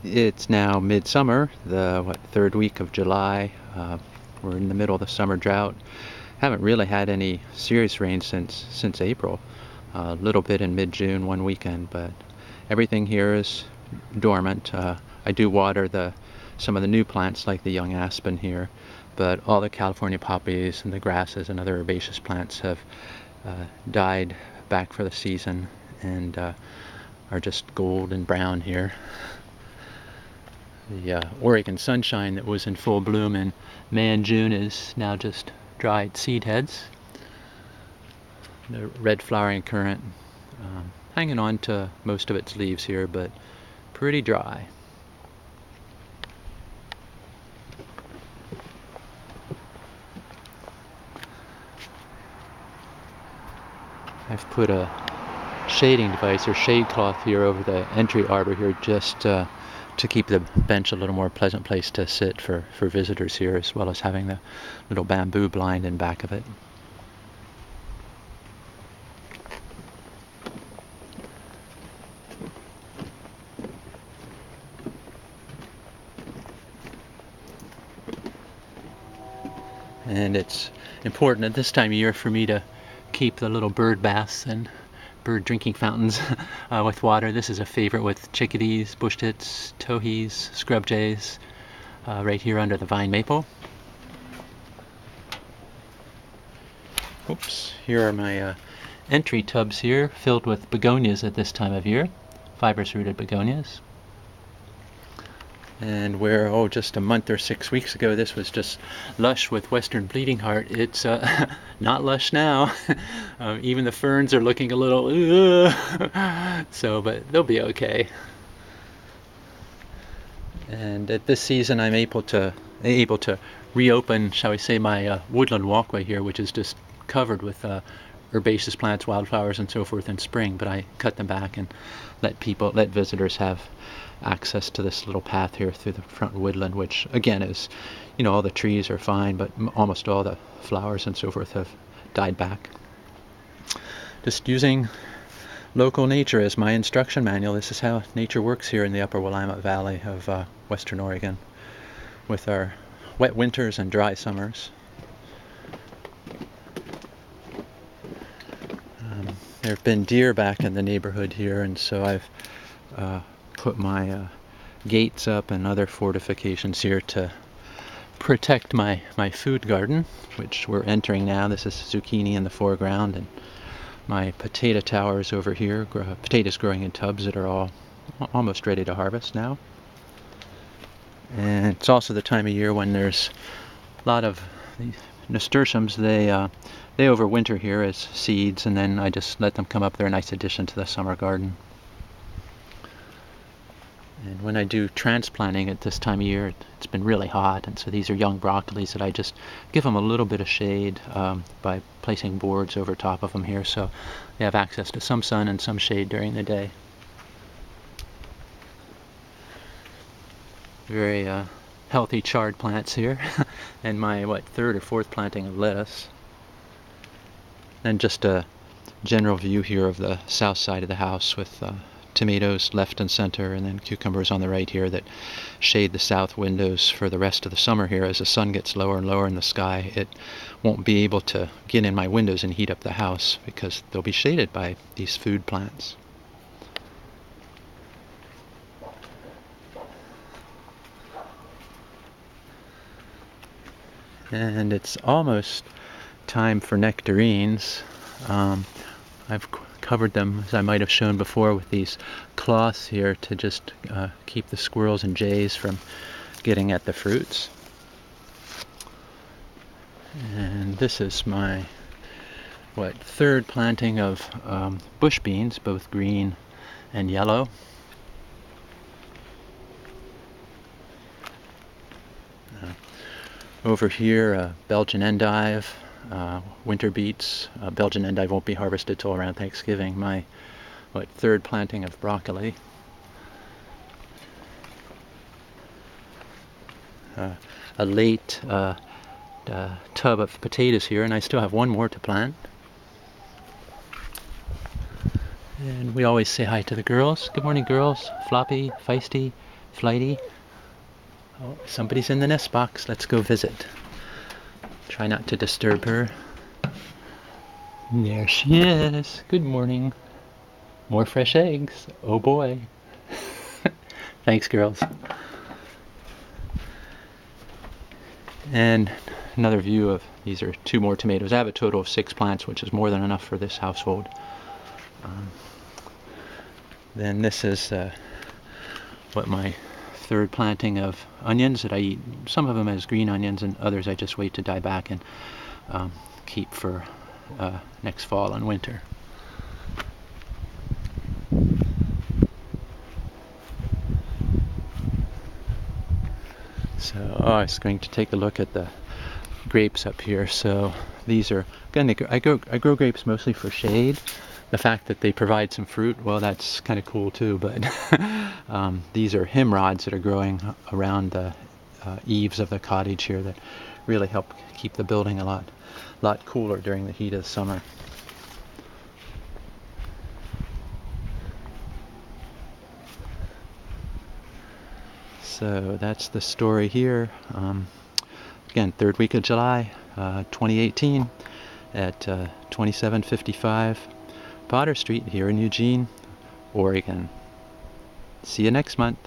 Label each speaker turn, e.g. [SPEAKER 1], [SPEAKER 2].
[SPEAKER 1] It's now midsummer, the third week of July. We're in the middle of the summer drought. Haven't really had any serious rain since April. A little bit in mid-June one weekend, but everything here is dormant. I do water some of the new plants like the young aspen here, but all the California poppies and the grasses and other herbaceous plants have died back for the season and are just gold and brown here. The Oregon sunshine that was in full bloom in May and June is now just dried seed heads. The red flowering currant hanging on to most of its leaves here, but pretty dry. I've put a shading device or shade cloth here over the entry arbor here just to keep the bench a little more pleasant place to sit for visitors here, as well as having the little bamboo blind in back of it. And it's important at this time of year for me to keep the little bird baths and bird drinking fountains with water. This is a favorite with chickadees, bush tits, towhees, scrub jays, right here under the vine maple. Oops, here are my entry tubs here filled with begonias at this time of year, fibrous rooted begonias. And where, just a month or 6 weeks ago, this was just lush with western bleeding heart, it's not lush now. Even the ferns are looking a little, so, but they'll be okay. And at this season, I'm able to reopen, shall we say, my woodland walkway here, which is just covered with herbaceous plants, wildflowers, and so forth in spring. But I cut them back and let visitors have access to this little path here through the front woodland, which again is, all the trees are fine, but almost all the flowers and so forth have died back. Just using local nature as my instruction manual. This is how nature works here in the Upper Willamette Valley of Western Oregon, with our wet winters and dry summers. There have been deer back in the neighborhood here, and so I've put my gates up and other fortifications here to protect my food garden, which we're entering now. This is zucchini in the foreground, and my potato towers over here, potatoes growing in tubs that are all almost ready to harvest now. And it's also the time of year when there's a lot of these nasturtiums. They overwinter here as seeds, and then I just let them come up. They're a nice addition to the summer garden. And when I do transplanting at this time of year, it's been really hot, and so these are young broccolis that I just give them a little bit of shade by placing boards over top of them here, so they have access to some sun and some shade during the day. Very healthy chard plants here, and my third or fourth planting of lettuce. And just a general view here of the south side of the house with tomatoes left and center, and then cucumbers on the right here that shade the south windows for the rest of the summer here. As the sun gets lower and lower in the sky, it won't be able to get in my windows and heat up the house because they'll be shaded by these food plants. And it's almost time for nectarines. I've covered them, as I might have shown before, with these cloths here to just keep the squirrels and jays from getting at the fruits. And this is my third planting of bush beans, both green and yellow. Over here, Belgian endive, winter beets. Belgian endive won't be harvested till around Thanksgiving. My third planting of broccoli. A late tub of potatoes here, and I still have one more to plant. And we always say hi to the girls. Good morning, girls. Floppy, Feisty, Flighty. Oh, somebody's in the nest box. Let's go visit. Try not to disturb her. There she is. Good morning. More fresh eggs. Oh boy. Thanks, girls. And another view of, these are 2 more tomatoes. I have a total of 6 plants, which is more than enough for this household. Then this is what my 3rd planting of onions that I eat. Some of them as green onions, and others I just wait to die back and keep for next fall and winter. So I was going to take a look at the grapes up here. So these are, again, I grow grapes mostly for shade. The fact that they provide some fruit, well, that's kind of cool too. But these are hemrods that are growing around the eaves of the cottage here that really help keep the building a lot cooler during the heat of the summer. So that's the story here. Again, 3rd week of July, 2018, at 2755 Potter Street here in Eugene, Oregon. See you next month.